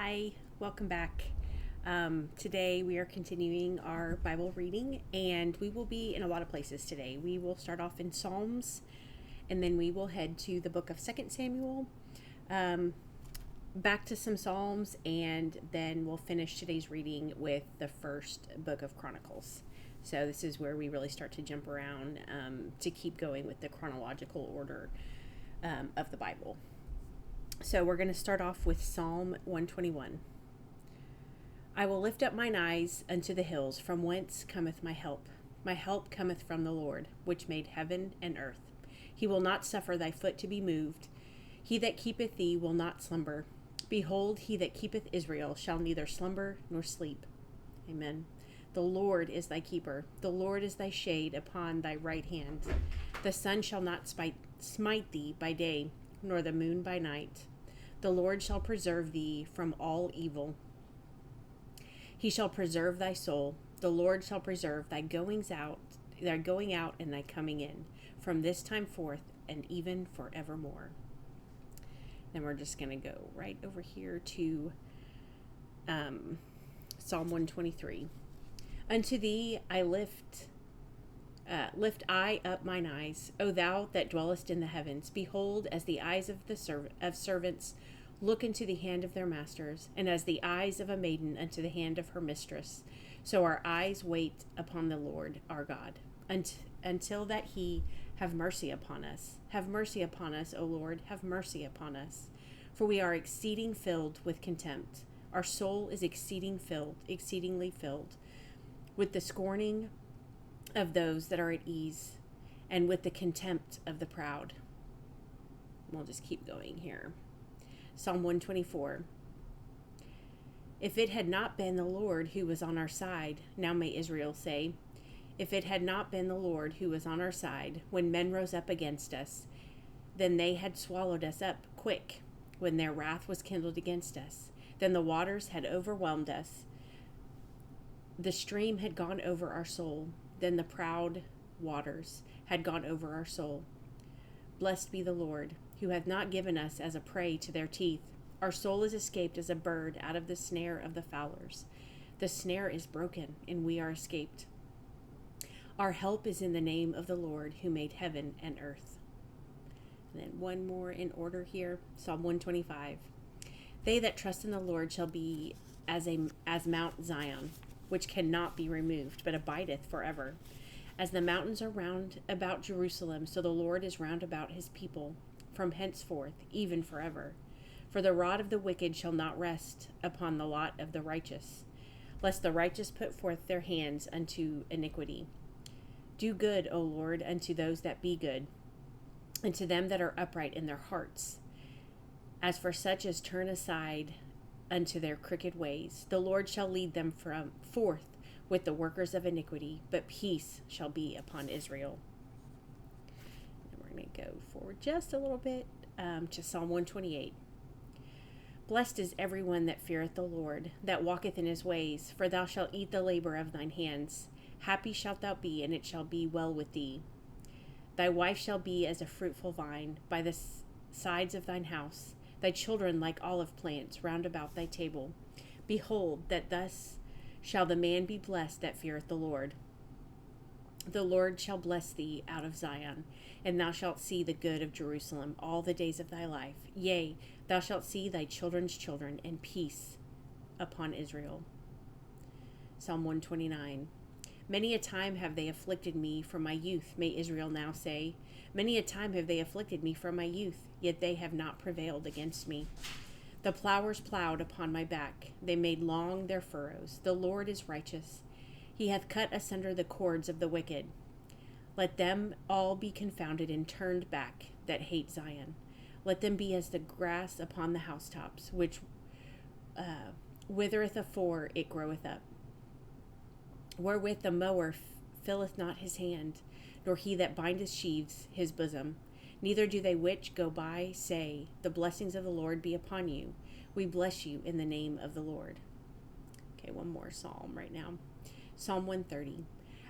Hi, welcome back. Today we are continuing our Bible reading, and we will be in a lot of places today. We will start off in Psalms, and then we will head to the book of 2 Samuel, back to some Psalms, and then we'll finish today's reading with the first book of Chronicles. So this is where we really start to jump around to keep going with the chronological order of the Bible. So we're going to start off with Psalm 121. I will lift up mine eyes unto the hills, from whence cometh my help. My help cometh from the Lord, which made heaven and earth. He will not suffer thy foot to be moved. He that keepeth thee will not slumber. Behold, he that keepeth Israel shall neither slumber nor sleep. Amen. The Lord is thy keeper. The Lord is thy shade upon thy right hand. The sun shall not smite thee by day, nor the moon by night. The Lord shall preserve thee from all evil. He shall preserve thy soul. The Lord shall preserve thy going out and thy coming in, from this time forth and even forevermore. Then we're just going to go right over here to Psalm 123. Unto thee I lift I up mine eyes, O thou that dwellest in the heavens. Behold, as the eyes of servants look into the hand of their masters, and as the eyes of a maiden unto the hand of her mistress, so our eyes wait upon the Lord our God, until that he have mercy upon us. Have mercy upon us, O Lord, have mercy upon us. For we are exceeding filled with contempt. Our soul is exceedingly filled with the scorning of those that are at ease, and with the contempt of the proud. We'll just keep going here. Psalm 124. If it had not been the Lord who was on our side, now may Israel say, if it had not been the Lord who was on our side, when men rose up against us, then they had swallowed us up quick, when their wrath was kindled against us. Then the waters had overwhelmed us. The stream had gone over our soul. Then the proud waters had gone over our soul. Blessed be the Lord, who hath not given us as a prey to their teeth. Our soul is escaped as a bird out of the snare of the fowlers. The snare is broken, and we are escaped. Our help is in the name of the Lord, who made heaven and earth. And then one more in order here, Psalm 125. They that trust in the Lord shall be as Mount Zion, which cannot be removed, but abideth forever. As the mountains are round about Jerusalem, so the Lord is round about his people, from henceforth, even forever. For the rod of the wicked shall not rest upon the lot of the righteous, lest the righteous put forth their hands unto iniquity. Do good, O Lord, unto those that be good, and to them that are upright in their hearts. As for such as turn aside unto their crooked ways, the Lord shall lead them forth with the workers of iniquity, but peace shall be upon Israel. And we're going to go forward just a little bit to Psalm 128. Blessed is everyone that feareth the Lord, that walketh in his ways, for thou shalt eat the labor of thine hands. Happy shalt thou be, and it shall be well with thee. Thy wife shall be as a fruitful vine by the sides of thine house, thy children like olive plants round about thy table. Behold, that thus shall the man be blessed that feareth the Lord. The Lord shall bless thee out of Zion, and thou shalt see the good of Jerusalem all the days of thy life. Yea, thou shalt see thy children's children, and peace upon Israel. Psalm 129. Many a time have they afflicted me from my youth, may Israel now say. Many a time have they afflicted me from my youth, yet they have not prevailed against me. The plowers plowed upon my back, they made long their furrows. The Lord is righteous. He hath cut asunder the cords of the wicked. Let them all be confounded and turned back that hate Zion. Let them be as the grass upon the housetops, which withereth afore it groweth up. Wherewith the mower filleth not his hand, nor he that bindeth sheaves his bosom. Neither do they which go by say, the blessings of the Lord be upon you. We bless you in the name of the Lord. Okay, one more psalm right now. Psalm 130.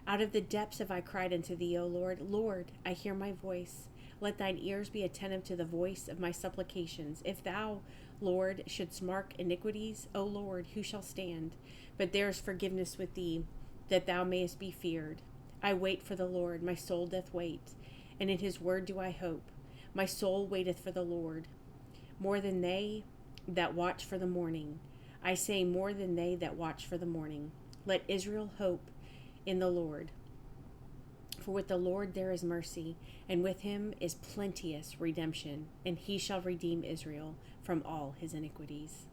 Out of the depths have I cried unto thee, O Lord. Lord, I hear my voice. Let thine ears be attentive to the voice of my supplications. If thou, Lord, shouldst mark iniquities? O Lord, who shall stand? But there is forgiveness with thee, that thou mayest be feared. I wait for the Lord, my soul doth wait, and in his word do I hope. My soul waiteth for the Lord, more than they that watch for the morning. I say, more than they that watch for the morning. Let Israel hope in the Lord. For with the Lord there is mercy, and with him is plenteous redemption, and he shall redeem Israel from all his iniquities.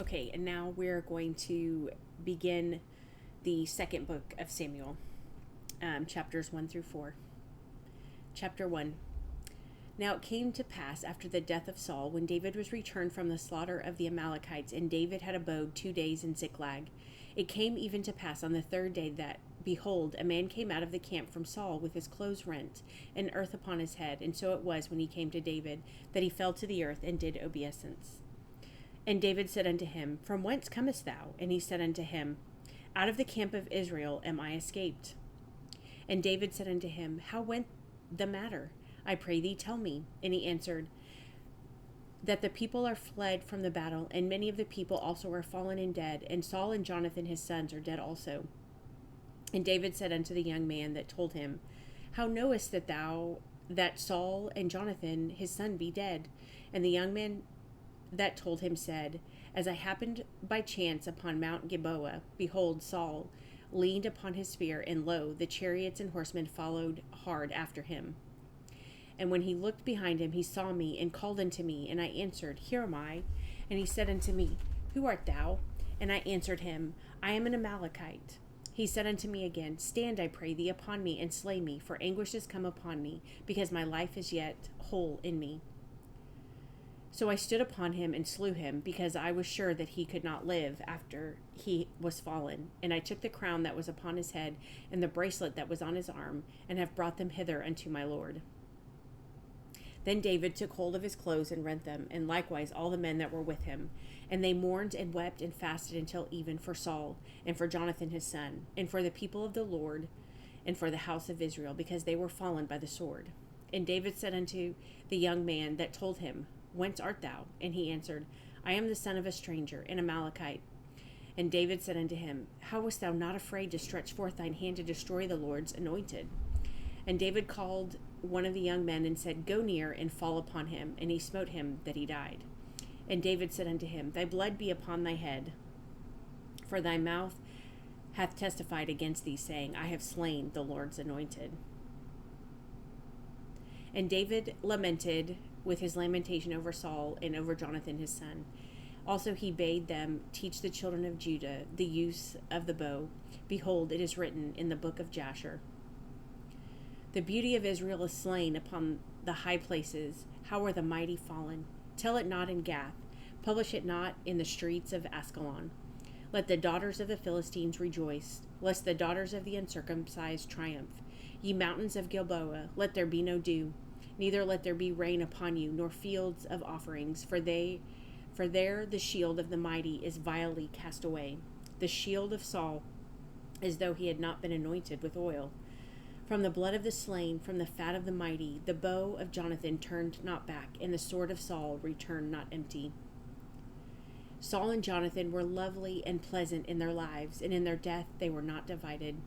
Okay, and now we're going to begin the second book of Samuel, chapters 1 through 4. Chapter 1. Now it came to pass after the death of Saul, when David was returned from the slaughter of the Amalekites, and David had abode 2 days in Ziklag. It came even to pass on the third day that, behold, a man came out of the camp from Saul with his clothes rent, and earth upon his head. And so it was, when he came to David, that he fell to the earth and did obeisance. And David said unto him, From whence comest thou? And he said unto him, Out of the camp of Israel am I escaped. And David said unto him, How went the matter? I pray thee, tell me. And he answered, That the people are fled from the battle, and many of the people also are fallen and dead, and Saul and Jonathan his sons are dead also. And David said unto the young man that told him, How knowest that Saul and Jonathan his son be dead? And the young man that told him said, As I happened by chance upon Mount Gilboa, behold, Saul leaned upon his spear, and lo, the chariots and horsemen followed hard after him. And when he looked behind him, he saw me, and called unto me, and I answered, Here am I. And he said unto me, Who art thou? And I answered him, I am an Amalekite. He said unto me again, Stand, I pray thee, upon me, and slay me, for anguish is come upon me, because my life is yet whole in me. So I stood upon him and slew him, because I was sure that he could not live after he was fallen. And I took the crown that was upon his head, and the bracelet that was on his arm, and have brought them hither unto my lord. Then David took hold of his clothes and rent them, and likewise all the men that were with him. And they mourned and wept and fasted until even for Saul, and for Jonathan his son, and for the people of the Lord, and for the house of Israel, because they were fallen by the sword. And David said unto the young man that told him, Whence art thou? And he answered, I am the son of a stranger, an Amalekite. And David said unto him, How wast thou not afraid to stretch forth thine hand to destroy the Lord's anointed? And David called one of the young men and said, Go near and fall upon him. And he smote him that he died. And David said unto him, Thy blood be upon thy head, for thy mouth hath testified against thee, saying, I have slain the Lord's anointed. And David lamented with his lamentation over Saul and over Jonathan his son. Also he bade them teach the children of Judah the use of the bow. Behold, it is written in the book of Jasher, The beauty of Israel is slain upon the high places. How are the mighty fallen? Tell it not in Gath. Publish it not in the streets of Ascalon. Let the daughters of the Philistines rejoice, lest the daughters of the uncircumcised triumph. Ye mountains of Gilboa, let there be no dew, neither let there be rain upon you, nor fields of offerings, for there the shield of the mighty is vilely cast away, the shield of Saul, as though he had not been anointed with oil. From the blood of the slain, from the fat of the mighty, the bow of Jonathan turned not back, and the sword of Saul returned not empty. Saul and Jonathan were lovely and pleasant in their lives, and in their death they were not divided.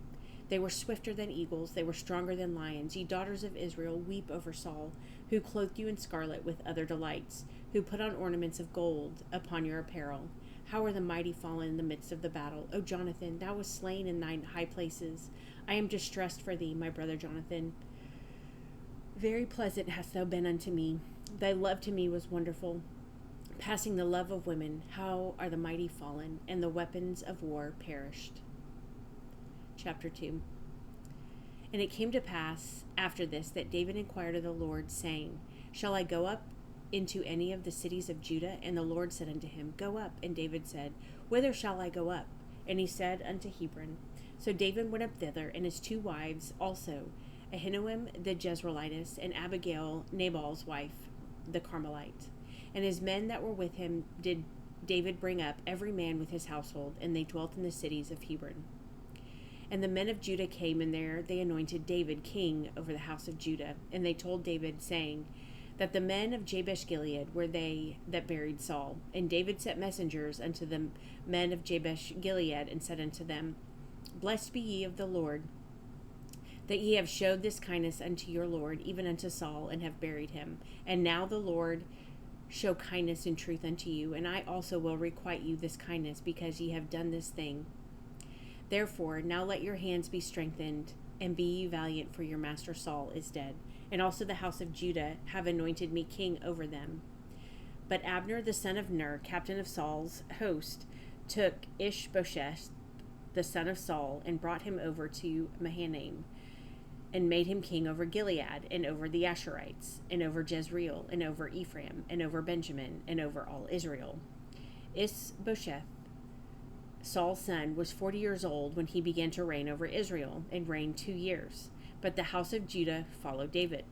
They were swifter than eagles, they were stronger than lions. Ye daughters of Israel, weep over Saul, who clothed you in scarlet with other delights, who put on ornaments of gold upon your apparel. How are the mighty fallen in the midst of the battle? O Jonathan, thou wast slain in thine high places. I am distressed for thee, my brother Jonathan. Very pleasant hast thou been unto me. Thy love to me was wonderful, passing the love of women. How are the mighty fallen, and the weapons of war perished. Chapter 2. And it came to pass after this that David inquired of the Lord, saying, Shall I go up into any of the cities of Judah? And the Lord said unto him, Go up. And David said, Whither shall I go up? And he said, Unto Hebron. So David went up thither, and his 2 wives also, Ahinoam the Jezreelitess, and Abigail Nabal's wife, the Carmelite. And his men that were with him did David bring up, every man with his household, and they dwelt in the cities of Hebron. And the men of Judah came, and there they anointed David king over the house of Judah. And they told David, saying, that the men of Jabesh Gilead were they that buried Saul. And David sent messengers unto the men of Jabesh Gilead, and said unto them, Blessed be ye of the Lord, that ye have showed this kindness unto your Lord, even unto Saul, and have buried him. And now the Lord show kindness and truth unto you, and I also will requite you this kindness, because ye have done this thing. Therefore now let your hands be strengthened, and be ye valiant, for your master Saul is dead, and also the house of Judah have anointed me king over them. But Abner the son of Ner, captain of Saul's host, took Ishbosheth the son of Saul, and brought him over to Mahanaim, and made him king over Gilead, and over the Asherites, and over Jezreel, and over Ephraim, and over Benjamin, and over all Israel. Ishbosheth, Saul's son, was 40 years old when he began to reign over Israel, and reigned 2 years. But the house of Judah followed David.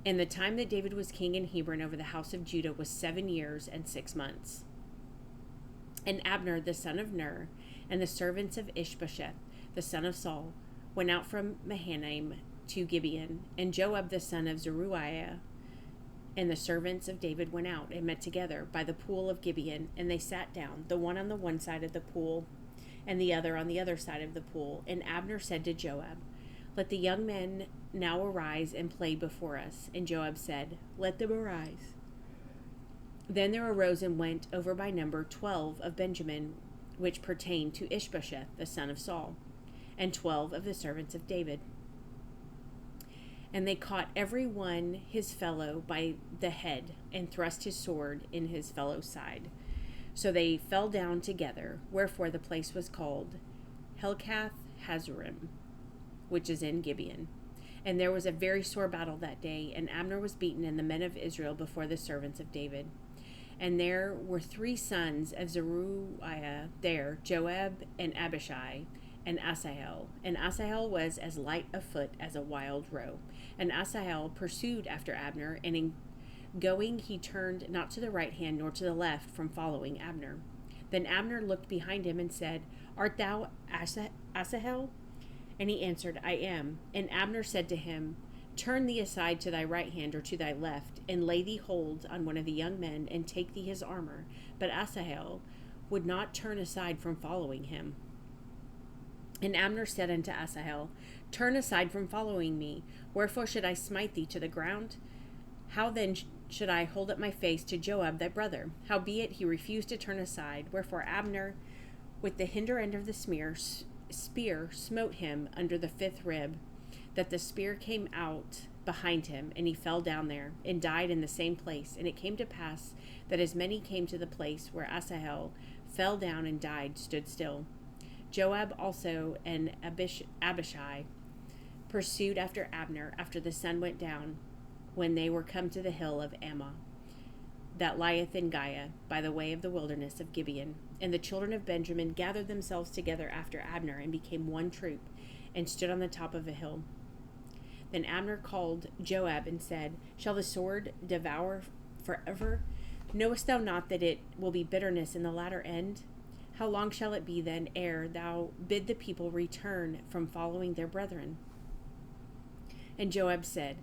And the time that David was king in Hebron over the house of Judah was 7 years and 6 months. And Abner the son of Ner, and the servants of Ishbosheth the son of Saul, went out from Mahanaim to Gibeon. And Joab the son of Zeruiah and the servants of David went out and met together by the pool of Gibeon, and they sat down, the one on the one side of the pool, and the other on the other side of the pool. And Abner said to Joab, Let the young men now arise and play before us. And Joab said, Let them arise. Then there arose and went over by number 12 of Benjamin, which pertained to Ishbosheth the son of Saul, and 12 of the servants of David. And they caught every one his fellow by the head, and thrust his sword in his fellow's side. So they fell down together, wherefore the place was called Helkath Hazurim, which is in Gibeon. And there was a very sore battle that day, and Abner was beaten, and the men of Israel before the servants of David. And there were 3 sons of Zeruiah there, Joab, and Abishai, and Asahel. And Asahel was as light of foot as a wild roe. And Asahel pursued after Abner, and in going he turned not to the right hand nor to the left from following Abner. Then Abner looked behind him and said, Art thou Asahel? And he answered, I am. And Abner said to him, Turn thee aside to thy right hand or to thy left, and lay thee hold on one of the young men, and take thee his armor. But Asahel would not turn aside from following him. And Abner said unto Asahel, Turn aside from following me. Wherefore should I smite thee to the ground? How then should I hold up my face to Joab thy brother? Howbeit he refused to turn aside. Wherefore Abner, with the hinder end of the spear, smote him under the 5th rib, that the spear came out behind him, and he fell down there, and died in the same place. And it came to pass that as many came to the place where Asahel fell down and died, stood still. Joab also and Abishai pursued after Abner after the sun went down, when they were come to the hill of Ammah, that lieth in Giah, by the way of the wilderness of Gibeon. And the children of Benjamin gathered themselves together after Abner, and became one troop, and stood on the top of a hill. Then Abner called Joab and said, Shall the sword devour forever? Knowest thou not that it will be bitterness in the latter end? How long shall it be then ere thou bid the people return from following their brethren? And Joab said,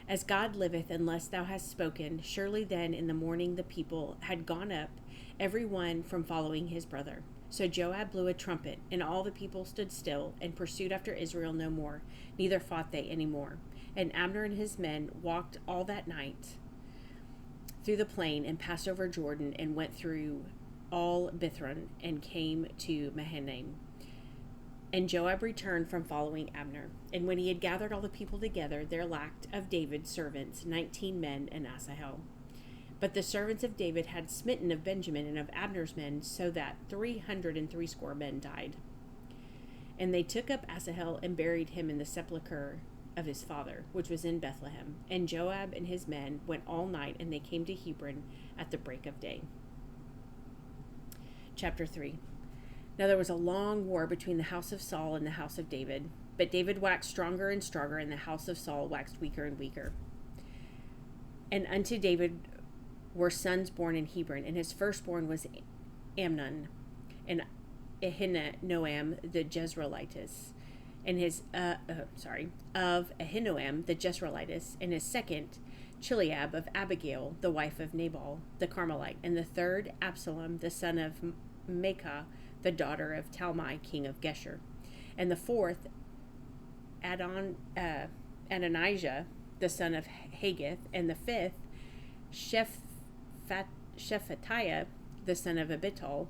As God liveth, unless thou hast spoken, surely then in the morning the people had gone up, every one from following his brother. So Joab blew a trumpet, and all the people stood still, and pursued after Israel no more, neither fought they any more. And Abner and his men walked all that night through the plain, and passed over Jordan, and went through all Bithron, and came to Mahanaim. And Joab returned from following Abner. And when he had gathered all the people together, there lacked of David's servants 19 men and Asahel. But the servants of David had smitten of Benjamin and of Abner's men, so that 360 men died. And they took up Asahel and buried him in the sepulchre of his father, which was in Bethlehem. And Joab and his men went all night, and they came to Hebron at the break of day. Chapter 3. Now there was a long war between the house of Saul and the house of David. But David waxed stronger and stronger, and the house of Saul waxed weaker and weaker. And unto David were sons born in Hebron, and his firstborn was Amnon, and Ahinoam the Jezreelitess, and his of Ahinoam the Jezreelitess, and his second Chileab of Abigail, the wife of Nabal the Carmelite, and the third Absalom, the son of Maacah, the daughter of Talmai, king of Geshur, and the fourth Adonijah, the son of Haggith, and the fifth Shephatiah, the son of Abital,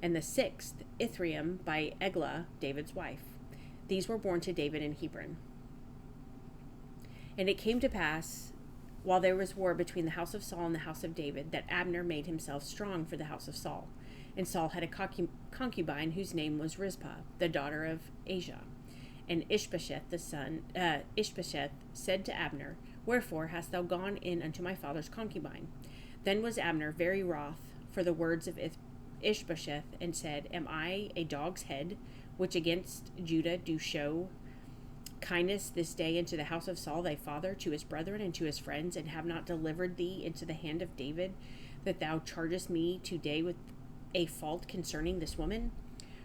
and the sixth Ithream by Eglah, David's wife. These were born to David in Hebron. And it came to pass, while there was war between the house of Saul and the house of David, that Abner made himself strong for the house of Saul. And Saul had a concubine whose name was Rizpah, the daughter of Ajah. And Ishbosheth said to Abner, Wherefore hast thou gone in unto my father's concubine? Then was Abner very wroth for the words of Ishbosheth, and said, Am I a dog's head, which against Judah do show kindness this day unto the house of Saul thy father, to his brethren and to his friends, and have not delivered thee into the hand of David, that thou chargest me today with a fault concerning this woman?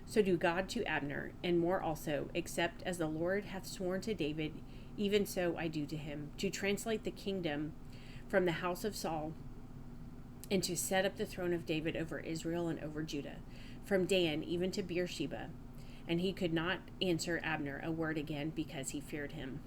So do God to Abner, and more also, except as the Lord hath sworn to David, even so I do to him, to translate the kingdom from the house of Saul, and to set up the throne of David over Israel and over Judah, from Dan even to Beersheba. And he could not answer Abner a word again, because he feared him.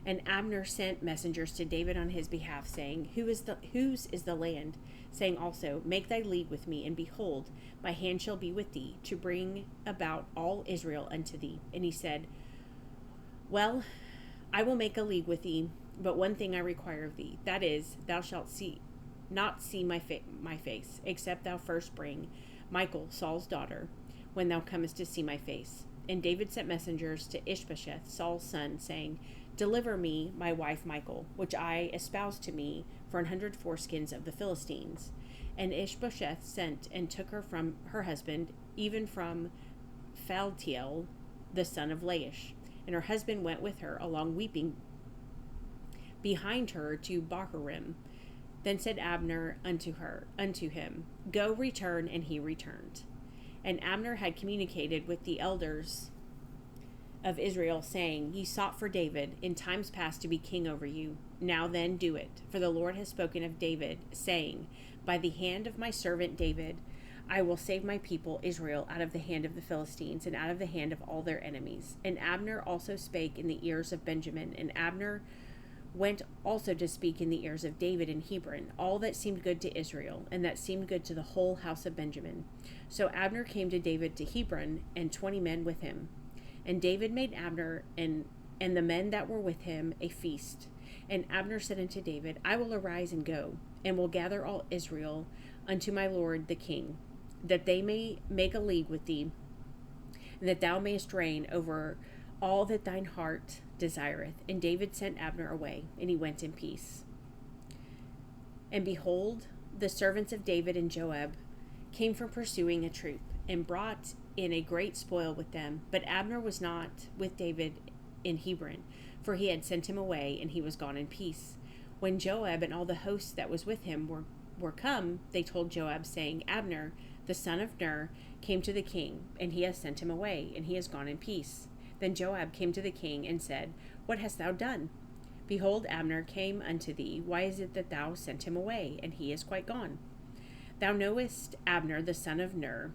And Abner sent messengers to David on his behalf, saying, Whose is the land? Saying also, Make thy league with me, and behold, my hand shall be with thee, to bring about all Israel unto thee. And he said, Well, I will make a league with thee, but one thing I require of thee, that is, thou shalt not see my face, except thou first bring Michal, Saul's daughter, when thou comest to see my face. And David sent messengers to Ishbosheth, Saul's son, saying, Deliver me my wife Michal, which I espoused to me for 100 foreskins of the Philistines. And Ishbosheth sent and took her from her husband, even from Phaltiel, the son of Laish. And her husband went with her, along weeping behind her to Bahurim. Then said Abner unto him, Go, return. And he returned. And Abner had communicated with the elders of Israel, saying, Ye sought for David in times past to be king over you. Now then do it. For the Lord has spoken of David, saying, By the hand of my servant David, I will save my people Israel out of the hand of the Philistines, and out of the hand of all their enemies. And Abner also spake in the ears of Benjamin, and Abner went also to speak in the ears of David in Hebron, all that seemed good to Israel, and that seemed good to the whole house of Benjamin. So Abner came to David to Hebron, and 20 men with him. And David made Abner and the men that were with him a feast. And Abner said unto David, I will arise and go, and will gather all Israel unto my lord the king, that they may make a league with thee, and that thou mayest reign over all that thine heart desireth. And David sent Abner away, and he went in peace. And behold, the servants of David and Joab came from pursuing a troop, and brought in a great spoil with them. But Abner was not with David in Hebron, for he had sent him away, and he was gone in peace. When Joab and all the hosts that was with him were come, they told Joab, saying, Abner, the son of Ner, came to the king, and he has sent him away, and he is gone in peace. Then Joab came to the king and said, What hast thou done? Behold, Abner came unto thee. Why is it that thou sent him away, and he is quite gone? Thou knowest Abner, the son of Ner,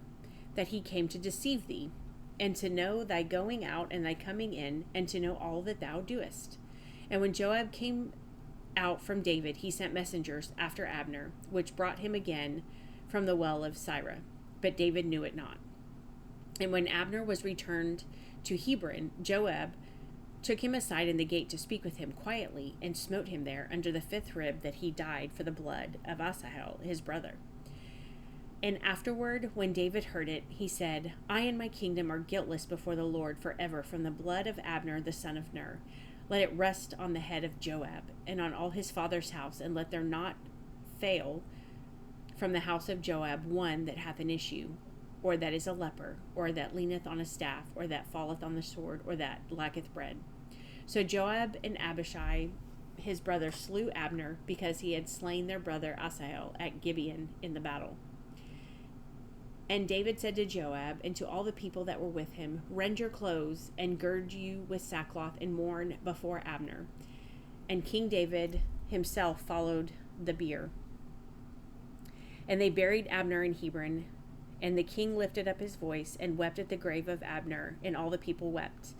that he came to deceive thee, and to know thy going out and thy coming in, and to know all that thou doest. And when Joab came out from David, he sent messengers after Abner, which brought him again from the well of Sirah. But David knew it not. And when Abner was returned to Hebron, Joab took him aside in the gate to speak with him quietly, and smote him there under the 5th rib, that he died for the blood of Asahel his brother. And afterward, when David heard it, he said, I and my kingdom are guiltless before the Lord forever from the blood of Abner the son of Ner. Let it rest on the head of Joab, and on all his father's house, and let there not fail from the house of Joab one that hath an issue, or that is a leper, or that leaneth on a staff, or that falleth on the sword, or that lacketh bread. So Joab and Abishai his brother slew Abner, because he had slain their brother Asahel at Gibeon in the battle. And David said to Joab and to all the people that were with him, Rend your clothes, and gird you with sackcloth, and mourn before Abner. And King David himself followed the bier. And they buried Abner in Hebron. And the king lifted up his voice and wept at the grave of Abner, and all the people wept.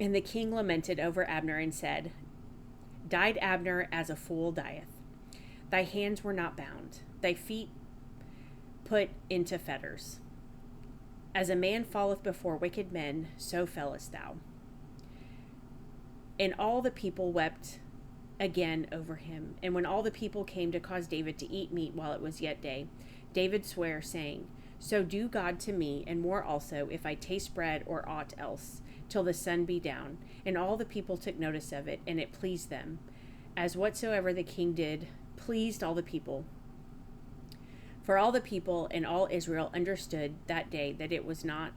And the king lamented over Abner and said, Died Abner as a fool dieth. Thy hands were not bound, thy feet put into fetters. As a man falleth before wicked men, so fellest thou. And all the people wept again over him. And when all the people came to cause David to eat meat while it was yet day, David sware, saying, So do God to me, and more also, if I taste bread or aught else, till the sun be down. And all the people took notice of it, and it pleased them, as whatsoever the king did pleased all the people. For all the people and all Israel understood that day that it was not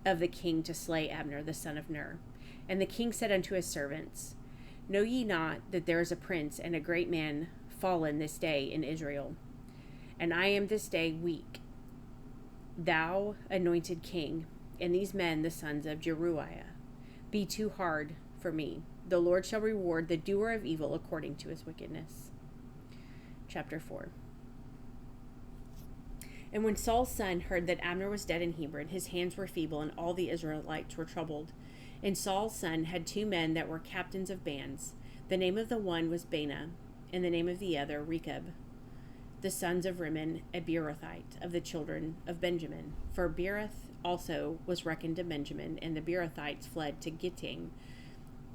of the king to slay Abner the son of Ner. And the king said unto his servants, Know ye not that there is a prince and a great man fallen this day in Israel? And I am this day weak, thou anointed king, and these men the sons of Jeruiah. Be too hard for me. The Lord shall reward the doer of evil according to his wickedness. Chapter 4. And when Saul's son heard that Abner was dead in Hebron, his hands were feeble, and all the Israelites were troubled. And Saul's son had 2 men that were captains of bands. The name of the one was Baanah, and the name of the other Rechab, the sons of Rimmon, a Beerothite, of the children of Benjamin. For Beeroth also was reckoned to Benjamin, and the Beerothites fled to Gittim,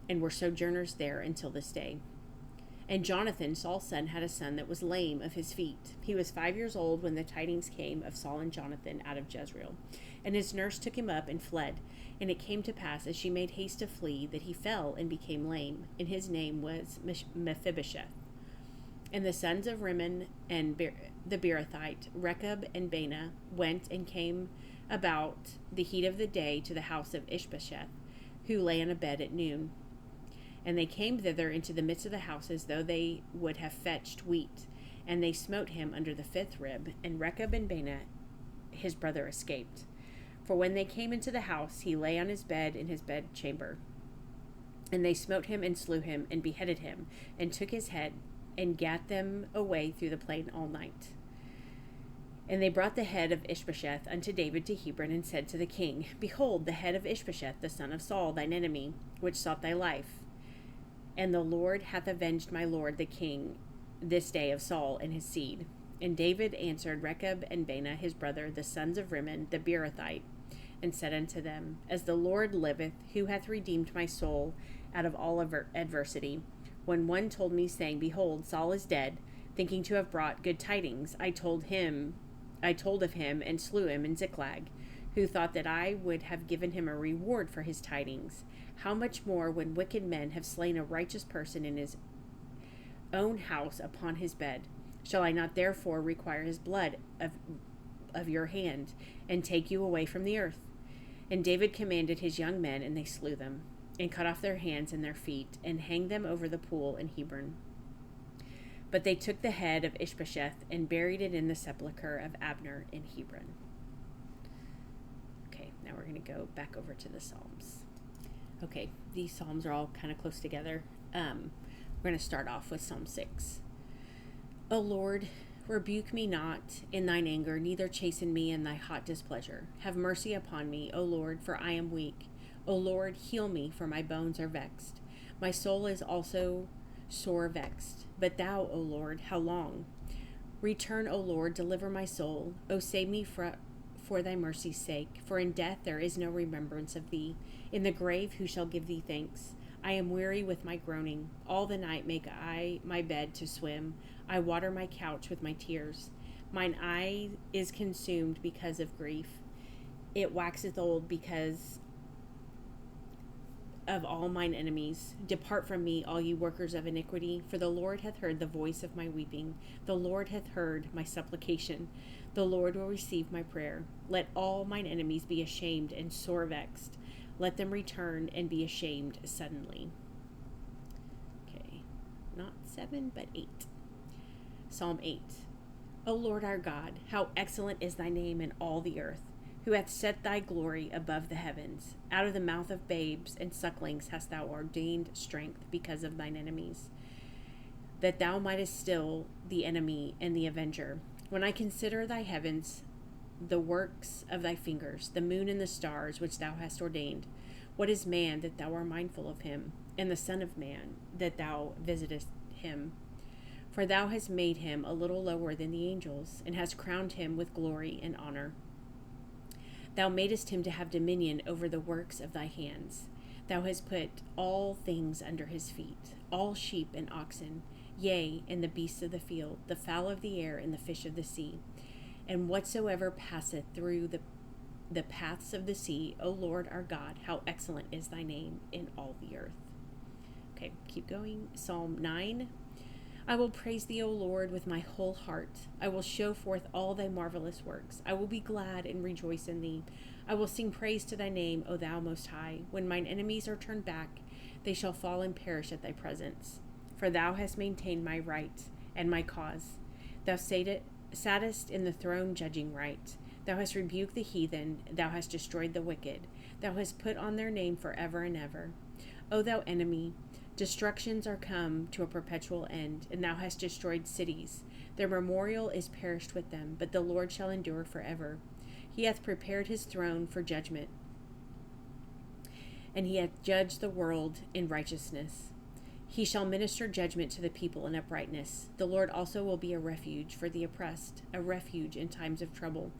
and were sojourners there until this day. And Jonathan, Saul's son, had a son that was lame of his feet. He was 5 years old when the tidings came of Saul and Jonathan out of Jezreel. And his nurse took him up and fled. And it came to pass, as she made haste to flee, that he fell and became lame. And his name was Mephibosheth. And the sons of Rimmon and the Beerothite, Rechab and Baanah, went and came about the heat of the day to the house of Ishbosheth, who lay on a bed at noon. And they came thither into the midst of the house, as though they would have fetched wheat. And they smote him under the 5th rib, and Rechab and Baanah his brother escaped. For when they came into the house, he lay on his bed in his bedchamber. And they smote him and slew him, and beheaded him, and took his head, and gat them away through the plain all night. And they brought the head of Ishbosheth unto David to Hebron, and said to the king, Behold, the head of Ishbosheth, the son of Saul, thine enemy, which sought thy life. And the Lord hath avenged my lord the king this day of Saul and his seed. And David answered Rechab and Baanah his brother, the sons of Rimmon, the Beerothite, and said unto them, As the Lord liveth, who hath redeemed my soul out of all adversity, when one told me, saying, Behold, Saul is dead, thinking to have brought good tidings, I told of him, and slew him in Ziklag, who thought that I would have given him a reward for his tidings. How much more when wicked men have slain a righteous person in his own house upon his bed? Shall I not therefore require his blood of your hand, and take you away from the earth? And David commanded his young men, and they slew them, and cut off their hands and their feet, and hanged them over the pool in Hebron. But they took the head of Ishbosheth, and buried it in the sepulchre of Abner in Hebron. Okay, now we're going to go back over to the Psalms. Okay, these Psalms are all kind of close together. We're going to start off with Psalm 6. O Lord, rebuke me not in thine anger, neither chasten me in thy hot displeasure. Have mercy upon me, O Lord, for I am weak. O Lord, heal me, for my bones are vexed. My soul is also sore vexed. But thou, O Lord, how long? Return, O Lord, deliver my soul. O save me for thy mercy's sake. For in death there is no remembrance of thee. In the grave who shall give thee thanks? I am weary with my groaning. All the night make I my bed to swim. I water my couch with my tears. Mine eye is consumed because of grief. It waxeth old because of all mine enemies. Depart from me, all you workers of iniquity, for the Lord hath heard the voice of my weeping. The Lord hath heard my supplication. The Lord will receive my prayer. Let all mine enemies be ashamed and sore vexed. Let them return and be ashamed suddenly. Okay, not 7, but 8. Psalm 8. O Lord our God, how excellent is thy name in all the earth, who hath set thy glory above the heavens. Out of the mouth of babes and sucklings hast thou ordained strength because of thine enemies, that thou mightest still the enemy and the avenger. When I consider thy heavens, the works of thy fingers, the moon and the stars which thou hast ordained, what is man that thou art mindful of him, and the son of man that thou visitest him? For thou hast made him a little lower than the angels, and hast crowned him with glory and honor. Thou madest him to have dominion over the works of thy hands. Thou hast put all things under his feet, all sheep and oxen, yea, and the beasts of the field, the fowl of the air, and the fish of the sea, and whatsoever passeth through the paths of the sea. O Lord our God, how excellent is thy name in all the earth. Okay, keep going. Psalm 9. I will praise thee, O Lord, with my whole heart. I will show forth all thy marvelous works. I will be glad and rejoice in thee. I will sing praise to thy name, O thou most high. When mine enemies are turned back, they shall fall and perish at thy presence. For thou hast maintained my right and my cause. Thou sattest in the throne judging right. Thou hast rebuked the heathen. Thou hast destroyed the wicked. Thou hast put on their name forever and ever. O thou enemy, destructions are come to a perpetual end, and thou hast destroyed cities. Their memorial is perished with them, but the Lord shall endure forever. He hath prepared his throne for judgment, and he hath judged the world in righteousness. He shall minister judgment to the people in uprightness. The Lord also will be a refuge for the oppressed, a refuge in times of trouble.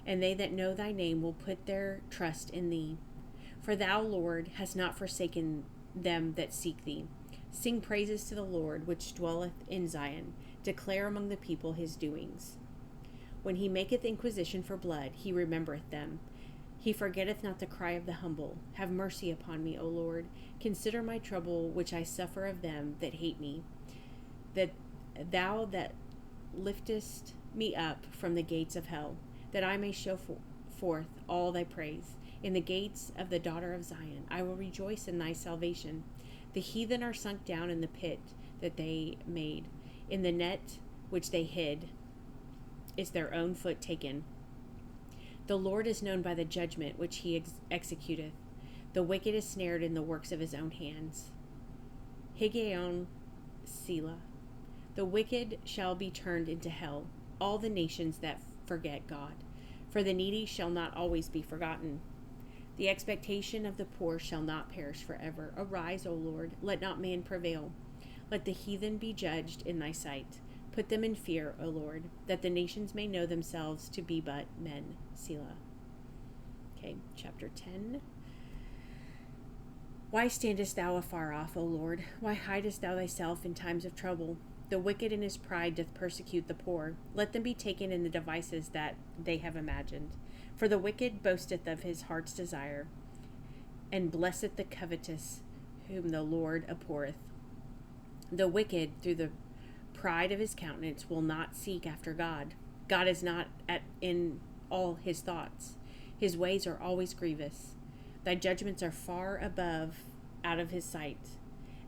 And they that know thy name will put their trust in thee. For thou, Lord, hast not forsaken them that seek thee. Sing praises to the Lord, which dwelleth in Zion. Declare among the people his doings. When he maketh inquisition for blood, he remembereth them. He forgetteth not the cry of the humble. Have mercy upon me, O Lord. Consider my trouble, which I suffer of them that hate me. That thou that liftest me up from the gates of hell, that I may show forth all thy praise. In the gates of the daughter of Zion, I will rejoice in thy salvation. The heathen are sunk down in the pit that they made. In the net which they hid is their own foot taken. The Lord is known by the judgment which he executeth. The wicked is snared in the works of his own hands. Higgaion Selah. The wicked shall be turned into hell, all the nations that forget God. For the needy shall not always be forgotten. The expectation of the poor shall not perish forever. Arise, O Lord, let not man prevail. Let the heathen be judged in thy sight. Put them in fear, O Lord, that the nations may know themselves to be but men. Selah. Okay, chapter 10. Why standest thou afar off, O Lord? Why hidest thou thyself in times of trouble? The wicked in his pride doth persecute the poor. Let them be taken in the devices that they have imagined. For the wicked boasteth of his heart's desire, and blesseth the covetous, whom the Lord abhorreth. The wicked, through the pride of his countenance, will not seek after God. God is not in all his thoughts. His ways are always grievous. Thy judgments are far above out of his sight.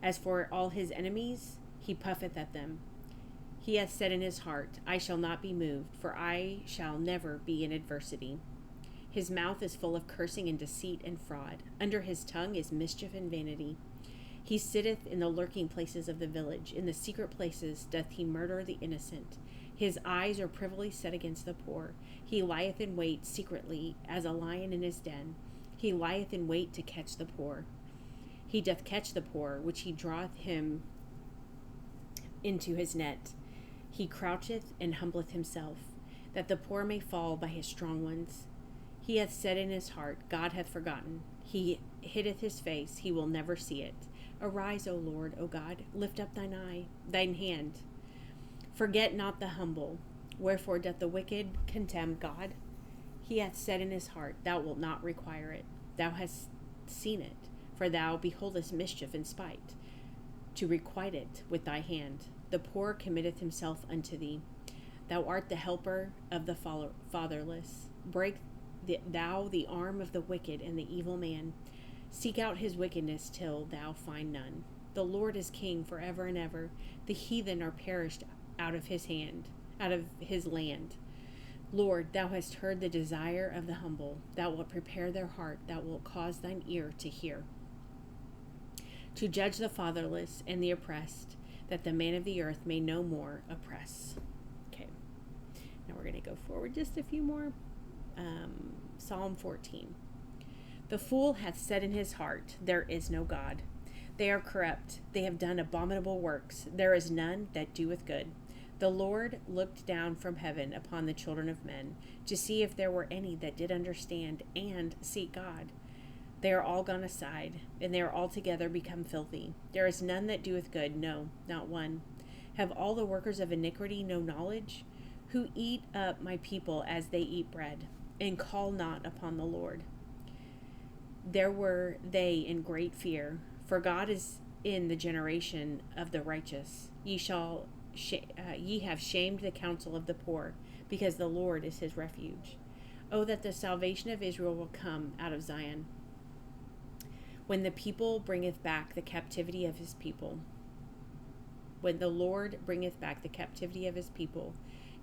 As for all his enemies, he puffeth at them. He hath said in his heart, I shall not be moved, for I shall never be in adversity. His mouth is full of cursing and deceit and fraud. Under his tongue is mischief and vanity. He sitteth in the lurking places of the village. In the secret places doth he murder the innocent. His eyes are privily set against the poor. He lieth in wait secretly as a lion in his den. He lieth in wait to catch the poor. He doth catch the poor, which he draweth him into his net. He croucheth and humbleth himself, that the poor may fall by his strong ones. He hath said in his heart, God hath forgotten. He hiddeth his face, he will never see it. Arise, O Lord, O God, lift up thine hand. Forget not the humble. Wherefore doth the wicked contemn God? He hath said in his heart, thou wilt not require it. Thou hast seen it, for thou beholdest mischief and spite, to requite it with thy hand. The poor committeth himself unto thee. Thou art the helper of the fatherless. Break thou the arm of the wicked and the evil man. Seek out his wickedness till thou find none. The Lord is king forever and ever. The heathen are perished out of his hand, out of his land. Lord, thou hast heard the desire of the humble. Thou wilt prepare their heart. Thou wilt cause thine ear to hear. To judge the fatherless and the oppressed. that the man of the earth may no more oppress. Okay, now we're going to go forward just a few more. Psalm 14. The fool hath said in his heart, there is no God. They are corrupt. They have done abominable works. There is none that doeth good. The Lord looked down from heaven upon the children of men to see if there were any that did understand and seek God. They are all gone aside, and they are altogether become filthy. There is none that doeth good, no, not one. Have all the workers of iniquity no knowledge? Who eat up my people as they eat bread, and call not upon the Lord. There were they in great fear, for God is in the generation of the righteous. Ye have shamed the counsel of the poor, because the Lord is his refuge. Oh, that the salvation of Israel will come out of Zion. When the people bringeth back the captivity of his people, when the Lord bringeth back the captivity of his people,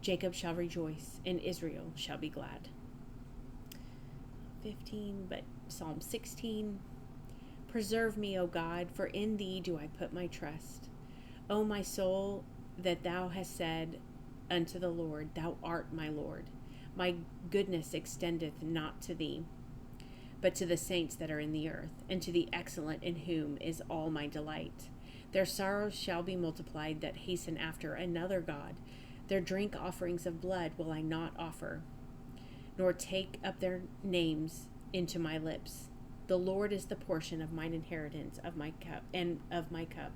Jacob shall rejoice, and Israel shall be glad. 15, but Psalm 16. Preserve me, O God, for in thee do I put my trust. O my soul, that thou hast said unto the Lord, thou art my Lord. My goodness extendeth not to thee, but to the saints that are in the earth, and to the excellent in whom is all my delight. Their sorrows shall be multiplied that hasten after another God. Their drink offerings of blood will I not offer, nor take up their names into my lips. The Lord is the portion of mine inheritance of my cup and of my cup.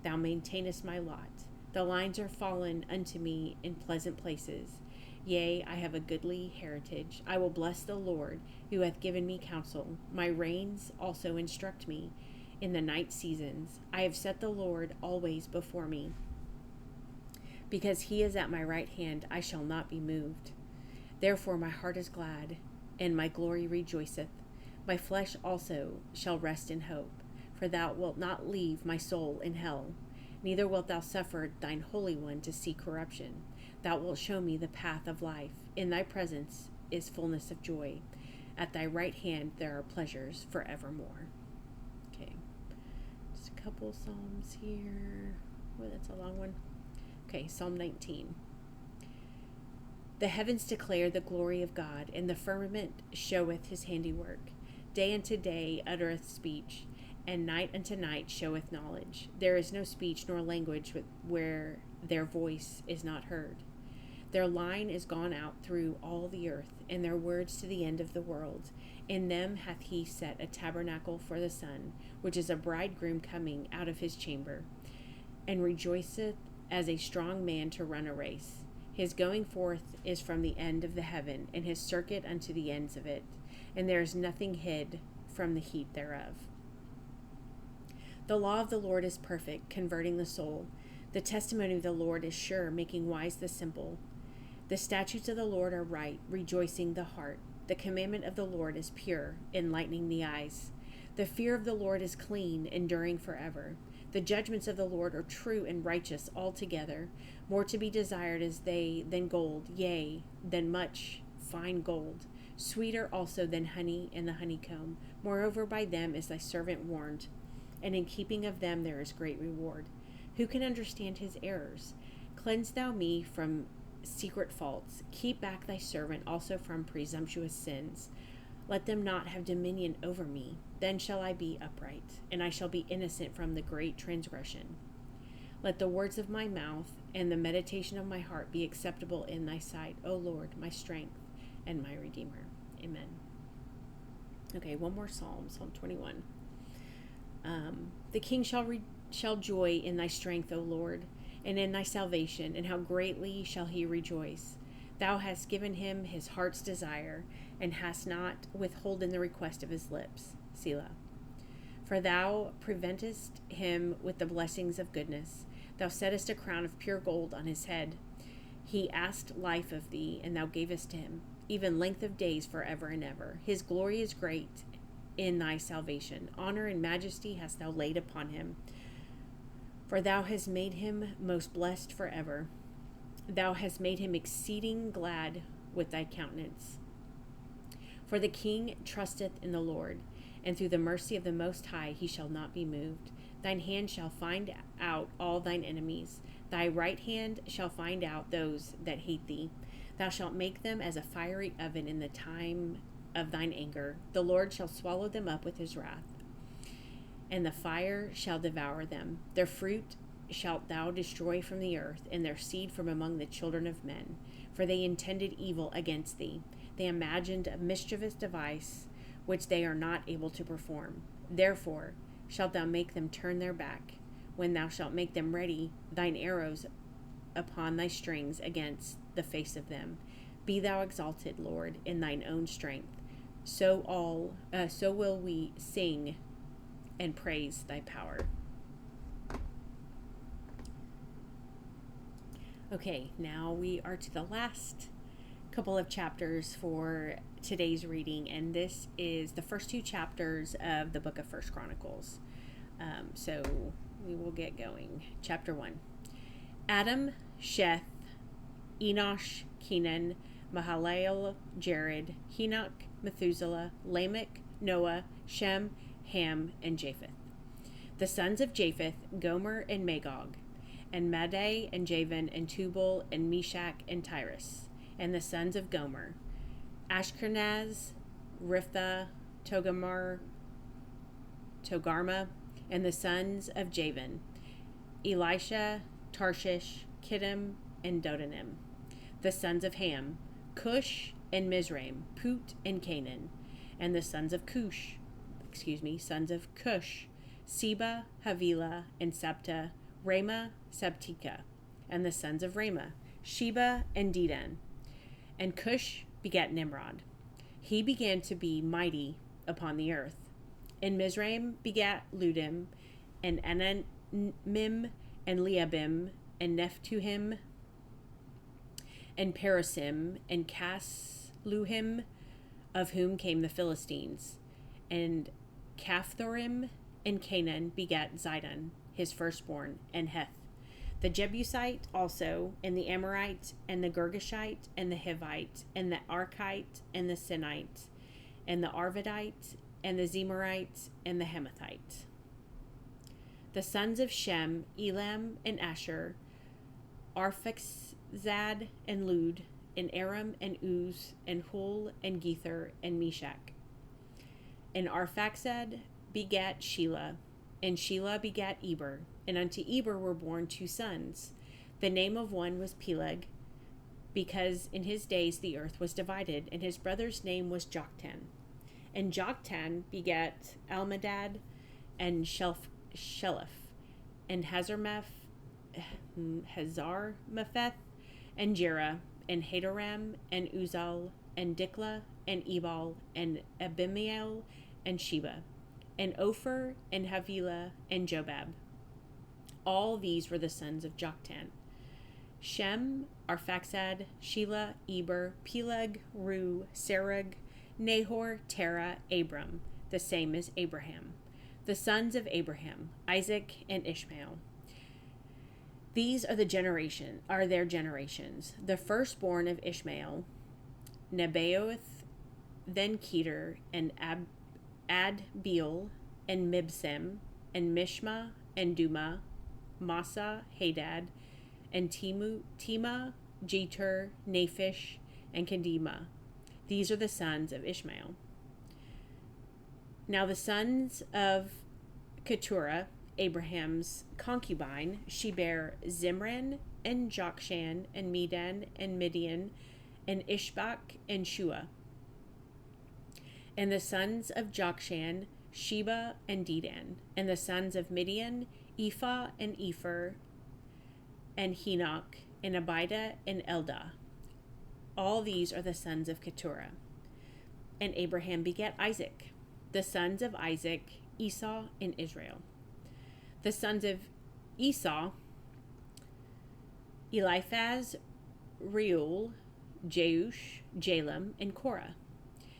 Thou maintainest my lot. The lines are fallen unto me in pleasant places. Yea, I have a goodly heritage. I will bless the Lord, who hath given me counsel. My reins also instruct me in the night seasons. I have set the Lord always before me. Because he is at my right hand, I shall not be moved. Therefore my heart is glad, and my glory rejoiceth. My flesh also shall rest in hope, for thou wilt not leave my soul in hell, neither wilt thou suffer thine Holy One to see corruption. Thou wilt show me the path of life. In thy presence is fullness of joy. At thy right hand there are pleasures forevermore. Okay, just a couple Psalms here. Oh, that's a long one. Okay, Psalm 19. The heavens declare the glory of God, and the firmament showeth his handiwork. Day unto day uttereth speech, and night unto night showeth knowledge. There is no speech nor language where their voice is not heard. Their line is gone out through all the earth, and their words to the end of the world. In them hath he set a tabernacle for the sun, which is a bridegroom coming out of his chamber, and rejoiceth as a strong man to run a race. His going forth is from the end of the heaven, and his circuit unto the ends of it, and there is nothing hid from the heat thereof. The law of the Lord is perfect, converting the soul. The testimony of the Lord is sure, making wise the simple. The statutes of the Lord are right, rejoicing the heart. The commandment of the Lord is pure, enlightening the eyes. The fear of the Lord is clean, enduring forever. The judgments of the Lord are true and righteous altogether. More to be desired is they than gold, yea, than much fine gold. Sweeter also than honey and the honeycomb. Moreover, by them is thy servant warned, and in keeping of them there is great reward. Who can understand his errors? Cleanse thou me from secret faults. Keep back thy servant also from presumptuous sins. Let them not have dominion over me. Then shall I be upright, and I shall be innocent from the great transgression. Let the words of my mouth and the meditation of my heart be acceptable in thy sight, O Lord, my strength and my Redeemer. Amen. Okay, one more Psalm, Psalm 21. The king shall joy in thy strength, O Lord, and in thy salvation, and how greatly shall he rejoice. Thou hast given him his heart's desire, and hast not withholden the request of his lips. Selah. For thou preventest him with the blessings of goodness. Thou settest a crown of pure gold on his head. He asked life of thee, and thou gavest him, even length of days forever and ever. His glory is great in thy salvation. Honor and majesty hast thou laid upon him. For thou hast made him most blessed forever. Thou hast made him exceeding glad with thy countenance. For the king trusteth in the Lord, and through the mercy of the Most High he shall not be moved. Thine hand shall find out all thine enemies. Thy right hand shall find out those that hate thee. Thou shalt make them as a fiery oven in the time of thine anger. The Lord shall swallow them up with his wrath, and the fire shall devour them. Their fruit shalt thou destroy from the earth, and their seed from among the children of men. For they intended evil against thee. They imagined a mischievous device, which they are not able to perform. Therefore shalt thou make them turn their back, when thou shalt make them ready thine arrows upon thy strings against the face of them. Be thou exalted, Lord, in thine own strength. So will we sing and praise thy power. Okay, now we are to the last couple of chapters for today's reading, and this is the first 2 chapters of the book of First Chronicles. So we will get going. Chapter 1. Adam, Sheth, Enosh, Kenan, Mahalalel, Jared, Enoch, Methuselah, Lamech, Noah, Shem, Ham, and Japheth. The sons of Japheth, Gomer and Magog, and Madai and Javan and Tubal and Meshach and Tyrus. And the sons of Gomer, Ashkenaz, Riphtha, Togarmah, and the sons of Javan, Elisha, Tarshish, Kittim, and Dodanim. The sons of Ham, Cush and Mizraim, Put and Canaan. And the sons of Cush, Seba, Havilah, and Sabta, Ramah, Sabtika. And the sons of Ramah, Sheba and Dedan. And Cush begat Nimrod. He began to be mighty upon the earth. And Mizraim begat Ludim, and Anamim, and Leabim, and Nephtuhim, and Parasim, and Casluhim, of whom came the Philistines. And Caphthorim and Canaan begat Zidon, his firstborn, and Heth. The Jebusite also, and the Amorite, and the Girgashite, and the Hivite, and the Arkite, and the Sinite, and the Arvadite, and the Zemarite, and the Hamathite. The sons of Shem, Elam, and Asher, Arphaxad, and Lud, and Aram, and Uz, and Hul, and Gether, and Meshach. And Arphaxad begat Shelah, and Shelah begat Eber, and unto Eber were born 2 sons. The name of one was Peleg, because in his days the earth was divided, and his brother's name was Joktan. And Joktan begat Almadad, and Sheleph, and Hazarmapheth, and Jerah, and Hadoram, and Uzal, and Diklah, and Ebal, and Abimael, and Sheba, and Ophir, and Havilah, and Jobab. All these were the sons of Joktan. Shem, Arphaxad, Shelah, Eber, Peleg, Ru, Serug, Nahor, Terah, Abram, the same as Abraham. The sons of Abraham, Isaac, and Ishmael. These are their generations. The firstborn of Ishmael, Nebaioth, then Kedar, and Adbeel, and Mibsam, and Mishma, and Duma, Massa, Hadad, and Tema, Jeter, Naphish, and Kedema. These are the sons of Ishmael. Now the sons of Keturah, Abraham's concubine, she bare Zimran, and Jokshan, and Medan, and Midian, and Ishbak, and Shua. And the sons of Jokshan, Sheba, and Dedan. And the sons of Midian, Ephah, and Epher, and Henoch, and Abida, and Eldah. All these are the sons of Keturah. And Abraham begat Isaac. The sons of Isaac, Esau, and Israel. The sons of Esau, Eliphaz, Reuel, Jeush, Jalam, and Korah.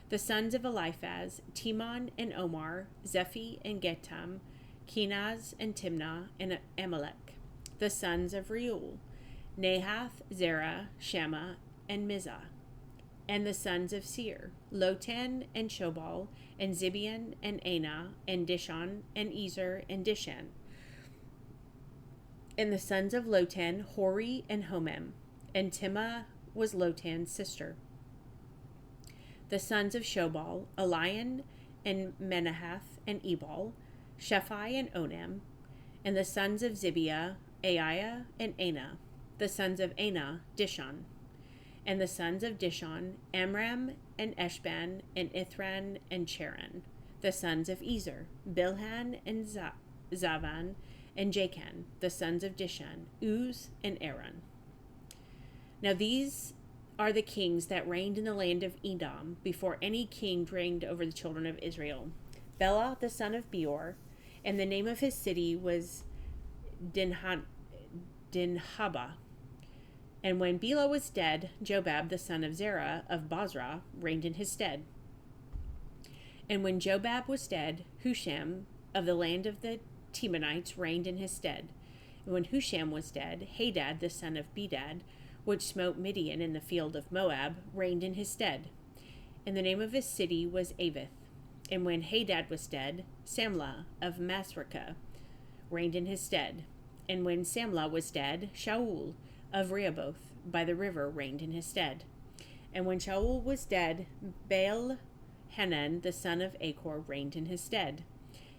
The sons of Eliphaz, Timon, and Omar, Zephi, and Getam, Kenaz, and Timnah, and Amalek. The sons of Reuel, Nahath, Zerah, Shammah, and Mizah. And the sons of Seir, Lotan, and Shobal, and Zibeon, and Anah, and Dishon, and Ezer, and Dishan. And the sons of Lotan, Hori and Homem. And Timah was Lotan's sister. The sons of Shobal, Elian and Menahath and Ebal, Shephi and Onam. And the sons of Zibiah, Aiah and Anah. The sons of Anah, Dishon. And the sons of Dishon, Amram and Eshban and Ithran and Cheran. The sons of Ezer, Bilhan and Zavan and Jachan. The sons of Dishon, Uz and Aaron. Now these are the kings that reigned in the land of Edom before any king reigned over the children of Israel. Bela, the son of Beor, and the name of his city was Dinhaba. And when Bela was dead, Jobab, the son of Zerah of Bozrah, reigned in his stead. And when Jobab was dead, Husham of the land of the Temanites reigned in his stead. And when Husham was dead, Hadad, the son of Bedad, which smote Midian in the field of Moab, reigned in his stead. And the name of his city was Avith. And when Hadad was dead, Samlah of Masrekah reigned in his stead. And when Samlah was dead, Shaul of Rehoboth by the river reigned in his stead. And when Shaul was dead, Baal-Hanan the son of Achor reigned in his stead.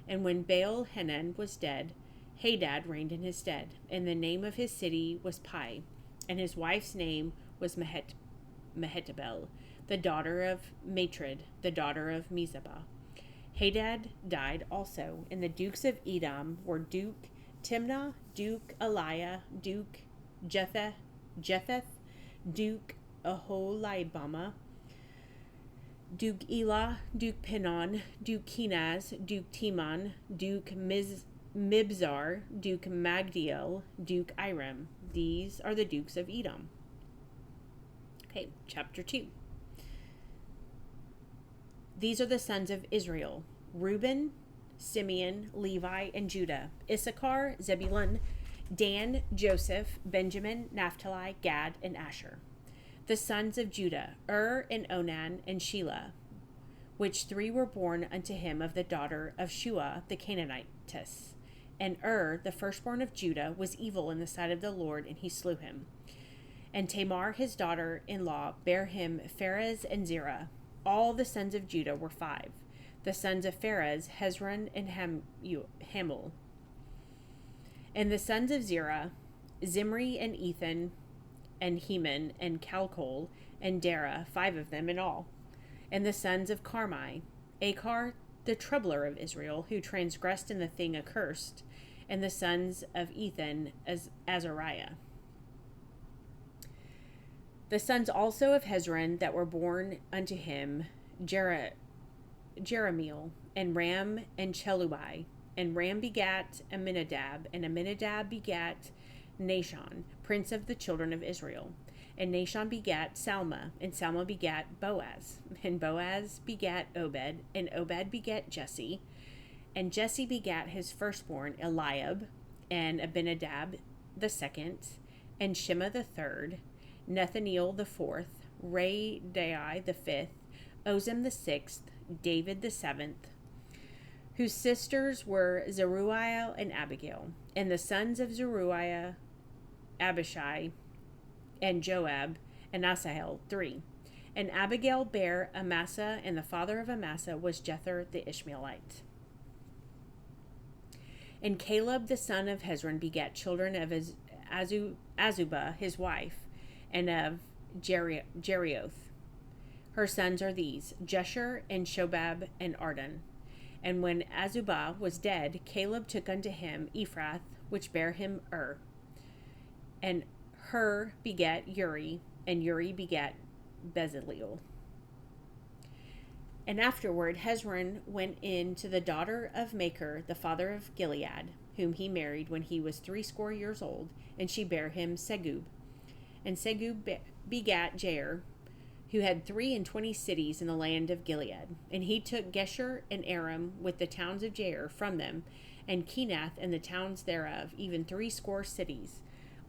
And when Baal-Hanan was dead, Hadad reigned in his stead. And the name of his city was Pai. And his wife's name was Mehetabel, the daughter of Matred, the daughter of Mizabah. Hadad died also, and the dukes of Edom were Duke Timnah, Duke Eliah, Duke Jetheth, Duke Aholibamah, Duke Elah, Duke Pinon, Duke Kenaz, Duke Timon, Duke Mibzar, Duke Magdiel, Duke Iram. These are the dukes of Edom. Okay, chapter 2. These are the sons of Israel: Reuben, Simeon, Levi, and Judah, Issachar, Zebulun, Dan, Joseph, Benjamin, Naphtali, Gad, and Asher. The sons of Judah, and Onan, and Shelah, which three were born unto him of the daughter of Shua the Canaanitess. And the firstborn of Judah, was evil in the sight of the Lord, and he slew him. And Tamar his daughter-in-law bare him Pharez and Zerah. All the sons of Judah were 5. The sons of Pharez, Hezron and Hamul. And the sons of Zerah, Zimri and Ethan and Heman and Calcol and Dara, 5 of them in all. And the sons of Carmi, Achar, the troubler of Israel, who transgressed in the thing accursed, and the sons of Ethan, Azariah. The sons also of Hezron that were born unto him, Jeremiel, and Ram, and Chelubai. And Ram begat Aminadab, and Aminadab begat Nashon, prince of the children of Israel. And Nashon begat Salma, and Salma begat Boaz. And Boaz begat Obed, and Obed begat Jesse. And Jesse begat his firstborn Eliab, and Abinadab the second, and Shema the third, Nethaneel the fourth, Radai the fifth, Ozem the sixth, David the seventh, whose sisters were Zeruiah and Abigail. And the sons of Zeruiah, Abishai, and Joab, and Asahel, 3. And Abigail bare Amasa, and the father of Amasa was Jether the Ishmaelite. And Caleb the son of Hezron begat children of Azubah his wife, and of Jerioth. Her sons are these, Jeshur, and Shobab, and Ardan. And when Azubah was dead, Caleb took unto him Ephrath, which bare him And begat Uri, and Uri begat Bezaleel. And afterward Hezron went in to the daughter of Machir, the father of Gilead, whom he married when he was 80 years old, and she bare him Segub. And Segub begat Jair, who had 23 cities in the land of Gilead. And he took Geshur and Aram with the towns of Jair from them, and Kenath and the towns thereof, even 80 cities.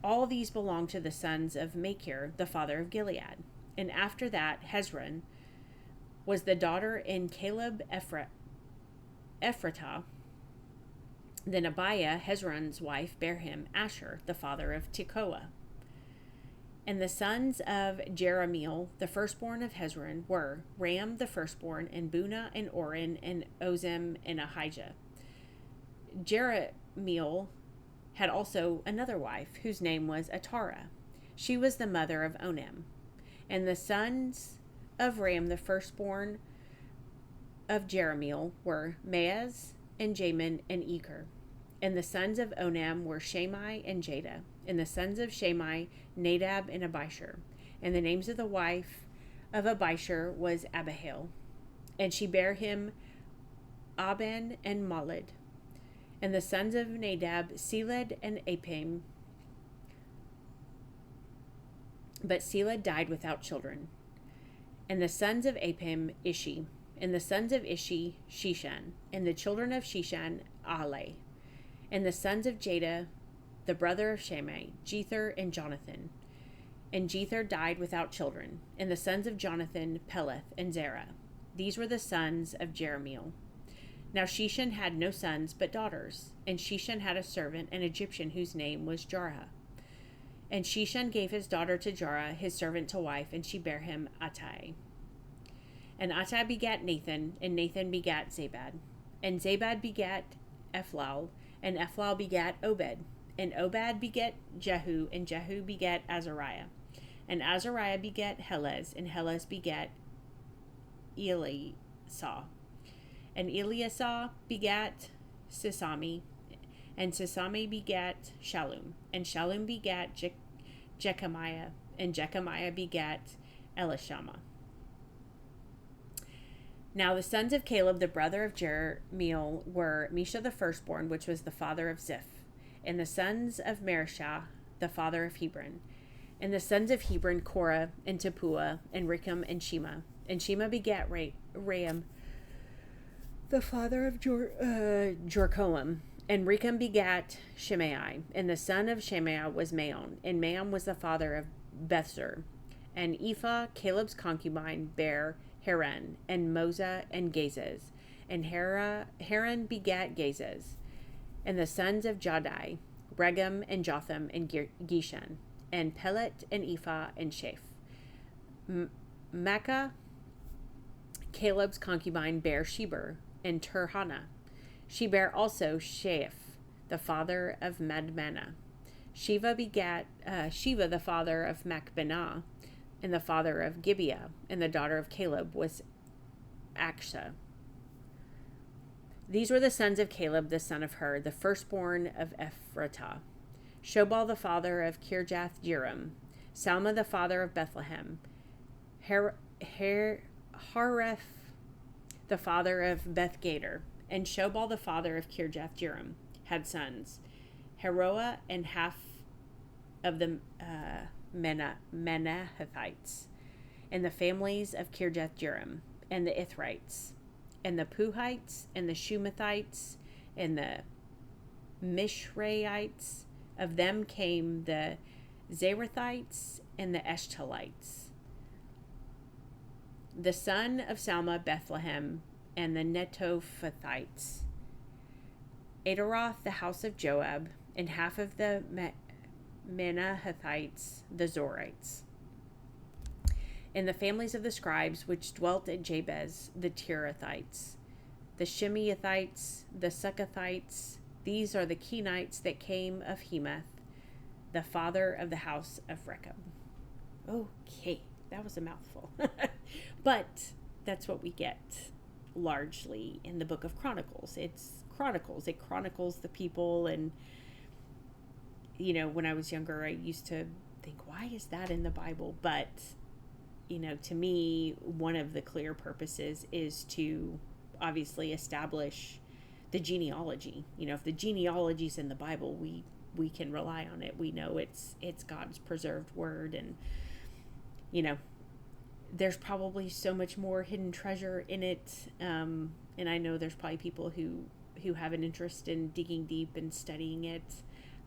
All these belonged to the sons of Machir, the father of Gilead. And after that, Hezron was the daughter in Caleb Ephratah, Then Abiah, Hezron's wife, bare him Asher, the father of Tekoa. And the sons of Jerahmeel, the firstborn of Hezron, were Ram the firstborn, and Bunah, and Oren, and Ozem, and Ahijah. Jerahmeel had also another wife, whose name was Atara. She was the mother of Onam. And the sons of Ram, the firstborn of Jerahmeel, were Maaz, and Jamin, and Eker. And the sons of Onam were Shammai and Jada. And the sons of Shammai, Nadab and Abishur. And the names of the wife of Abishur was Abihail. And she bare him Aban and Malad. And the sons of Nadab, Seled and Apim. But Seled died without children. And the sons of Apim, Ishi. And the sons of Ishi, Shishan. And the children of Shishan, Ahlai. And the sons of Jada, the brother of Shammai, Jether and Jonathan. And Jether died without children. And the sons of Jonathan, Peleth and Zerah. These were the sons of Jerahmeel. Now Shishan had no sons but daughters. And Shishan had a servant, an Egyptian, whose name was Jarah. And Shishan gave his daughter to Jarah, his servant, to wife, and she bare him Attai. And Attai begat Nathan, and Nathan begat Zabad. And Zabad begat Ephlal, and Ephlal begat Obed. And Obed begat Jehu, and Jehu begat Azariah. And Azariah begat Helez, and Helez begat Eliasah. And Eliasah begat Sisami, and Sisami begat Shallum. And Shallum begat Jechamiah, and Jechamiah begat Elishama. Now the sons of Caleb, the brother of Jerahmeel, were Misha the firstborn, which was the father of Ziph. And the sons of Marishah, the father of Hebron. And the sons of Hebron, Korah, and Tapua, and Recham, and Shema. And Shema begat Ram, the father of Jorkoam. And Recham begat Shimei. And the son of Shimei was Maon. And Maon was the father of Bethzur. And Ephah, Caleb's concubine, bare Haran, and Moza, and Gazez. And Haran begat Gazez. And the sons of Jadai, Regem, and Jotham, and Geshan. And Pelet, and Ephah, and Shaph. Makkah, Caleb's concubine, bare Sheber, and Turhana. She bare also Shaph, the father of Madmannah. Shiva begat Shiva, the father of Machbenah, and the father of Gibeah, and the daughter of Caleb was Aksha. These were the sons of Caleb, the son of Hur, the firstborn of Ephratah. Shobal, the father of Kirjath Jearim. Salma, the father of Bethlehem. Hareph, the father of Bethgader. And Shobal, the father of Kirjath Jearim, had sons. Heroah and half of the Manahathites, and the families of Kirjath Jearim, and the Ithrites, and the Puhites, and the Shumathites, and the Mishraites. Of them came the Zarathites and the Eshtalites. The son of Salma, Bethlehem, and the Netophathites. Adaroth, the house of Joab, and half of the Manahathites, the Zorites. And the families of the scribes which dwelt at Jabez, the Tirathites, the Shimeathites, the Succothites. These are the Kenites that came of Hemath, the father of the house of Rechab. Okay, that was a mouthful. But that's what we get largely in the book of Chronicles. It's Chronicles. It chronicles the people. And, you know, when I was younger, I used to think, why is that in the Bible? But, you know, to me, one of the clear purposes is to obviously establish the genealogy. You know, if the genealogy's in the Bible, we can rely on it. We know it's God's preserved word. And, you know, there's probably so much more hidden treasure in it. And I know there's probably people who have an interest in digging deep and studying it.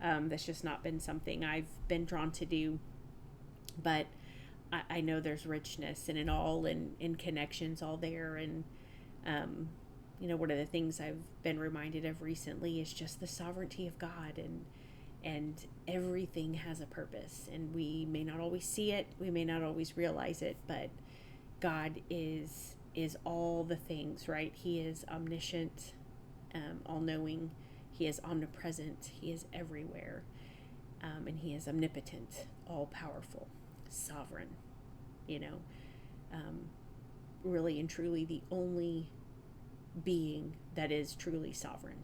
That's just not been something I've been drawn to do. But I know there's richness in it all, and connections all there. And One of the things I've been reminded of recently is just the sovereignty of God, and everything has a purpose, and we may not always see it, we may not always realize it, but God is all the things, right? He is omniscient, all-knowing. He is omnipresent. He is everywhere, and He is omnipotent, all-powerful, sovereign. Really and truly the only being that is truly sovereign,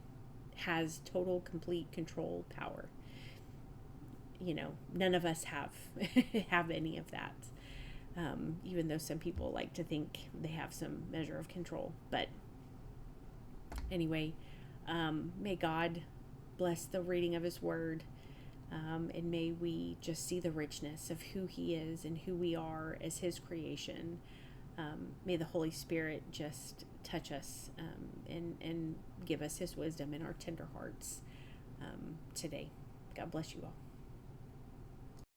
has total, complete control, power. None of us have have any of that, even though some people like to think they have some measure of control. But anyway, may God bless the reading of His Word, and may we just see the richness of who He is and who we are as His creation. May the Holy Spirit just touch us, and give us His wisdom in our tender hearts today. God bless you all.